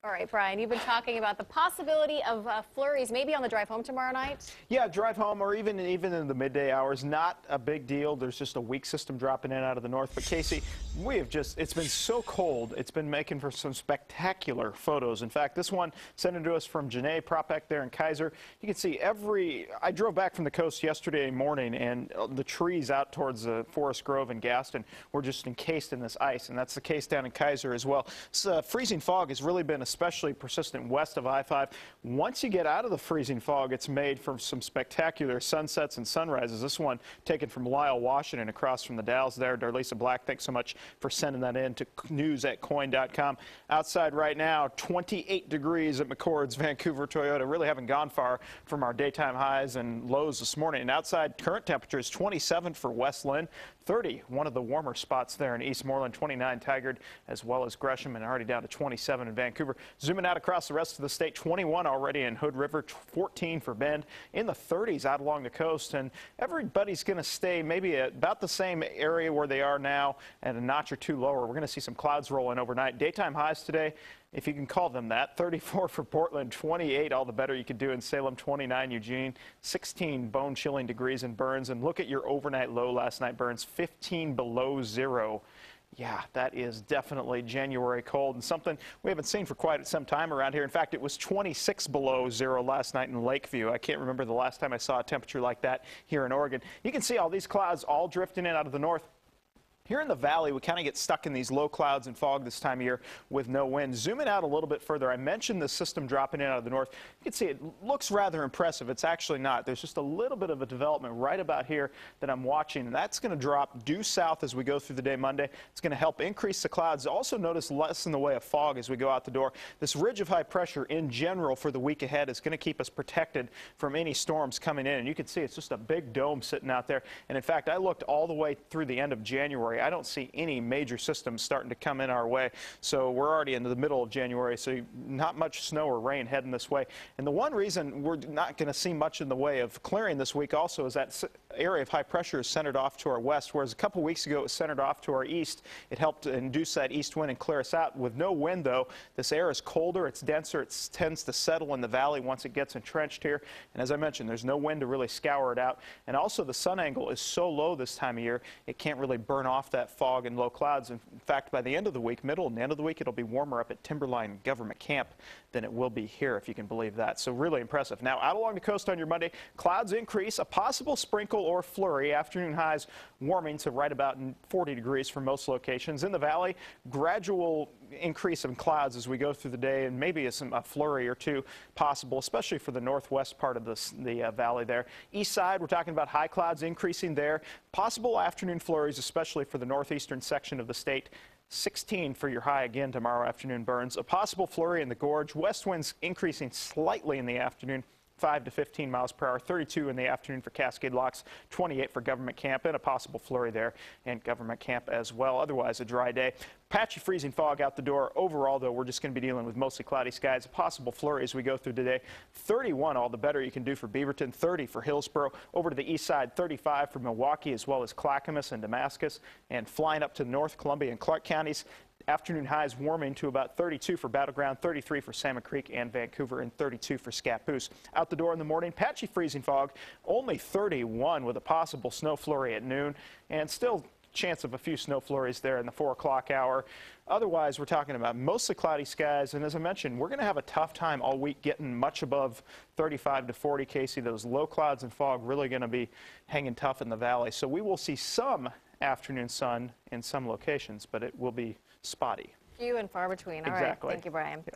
All right, Brian, you've been talking about the possibility of flurries maybe on the drive home tomorrow night. Yeah, drive home or even in the midday hours. Not a big deal. There's just a weak system dropping in out of the north. But Casey, it's been so cold. It's been making for some spectacular photos. In fact, this one sent in to us from Janae Propek there in Kaiser. You can see I drove back from the coast yesterday morning, and the trees out towards Forest Grove and Gaston were just encased in this ice. And that's the case down in Kaiser as well. So, freezing fog has really been especially persistent west of I-5. Once you get out of the freezing fog, it's made for some spectacular sunsets and sunrises. This one taken from Lyle, Washington, across from the Dalles there. Darlisa Black, thanks so much for sending that in to news@KOIN.com. Outside right now, 28 degrees at McCord's Vancouver Toyota. Really haven't gone far from our daytime highs and lows this morning. And outside current temperature is 27 for West Lynn, 30, one of the warmer spots there in Eastmoreland, 29 Tigard, as well as Gresham, and already down to 27 in Vancouver. Zooming out across the rest of the state, 21 already in Hood River, 14 for Bend, in the 30s out along the coast. And everybody's going to stay maybe at about the same area where they are now and a notch or two lower. We're going to see some clouds roll in overnight. Daytime highs today, if you can call them that, 34 for Portland, 28, all the better you could do in Salem, 29 Eugene, 16 bone-chilling degrees in Burns. And look at your overnight low last night, Burns, 15 below zero. Yeah, that is definitely January cold and something we haven't seen for quite some time around here. In fact, it was 26 below zero last night in Lakeview. I can't remember the last time I saw a temperature like that here in Oregon. You can see all these clouds all drifting in out of the north. Here in the valley, we kind of get stuck in these low clouds and fog this time of year with no wind. Zooming out a little bit further, I mentioned the system dropping in out of the north. You can see it looks rather impressive. It's actually not. There's just a little bit of a development right about here that I'm watching, and that's going to drop due south as we go through the day Monday. It's going to help increase the clouds. Also notice less in the way of fog as we go out the door. This ridge of high pressure in general for the week ahead is going to keep us protected from any storms coming in. And you can see it's just a big dome sitting out there. And in fact, I looked all the way through the end of January. I don't see any major systems starting to come in our way. So we're already into the middle of January, so not much snow or rain heading this way. And the one reason we're not going to see much in the way of clearing this week also is that area of high pressure is centered off to our west, whereas a couple weeks ago it was centered off to our east. It helped induce that east wind and clear us out. With no wind, though, this air is colder, it's denser, it tends to settle in the valley once it gets entrenched here. And as I mentioned, there's no wind to really scour it out. And also the sun angle is so low this time of year, it can't really burn off that fog and low clouds. In fact, by the end of the week, middle and end of the week, it'll be warmer up at Timberline Government Camp than it will be here, if you can believe that. So really impressive. Now, out along the coast on your Monday, clouds increase, a possible sprinkle or flurry. Afternoon highs warming to right about 40 degrees for most locations. In the valley, gradual increase in clouds as we go through the day, and maybe a flurry or two possible, especially for the northwest part of the valley there. East side, we're talking about high clouds increasing there. Possible afternoon flurries, especially for the northeastern section of the state. 16 for your high again tomorrow afternoon, Burns. A possible flurry in the gorge. West winds increasing slightly in the afternoon. 5 to 15 miles per hour, 32 in the afternoon for Cascade Locks, 28 for Government Camp, and a possible flurry there in Government Camp as well. Otherwise, a dry day. Patchy freezing fog out the door. Overall, though, we're just going to be dealing with mostly cloudy skies. A possible flurry as we go through today. 31, all the better you can do for Beaverton, 30 for Hillsborough. Over to the east side, 35 for Milwaukee, as well as Clackamas and Damascus, and flying up to North Columbia and Clark counties. Afternoon highs warming to about 32 for Battleground, 33 for Salmon Creek and Vancouver, and 32 for Scappoose. Out the door in the morning, patchy freezing fog, only 31 with a possible snow flurry at noon, and still chance of a few snow flurries there in the 4 o'clock hour. Otherwise, we're talking about mostly cloudy skies, and as I mentioned, we're going to have a tough time all week getting much above 35 to 40, Casey. Those low clouds and fog really going to be hanging tough in the valley. So we will see some afternoon sun in some locations, but it will be spotty. Few and far between. All exactly. right. Thank you, Brian. Yeah.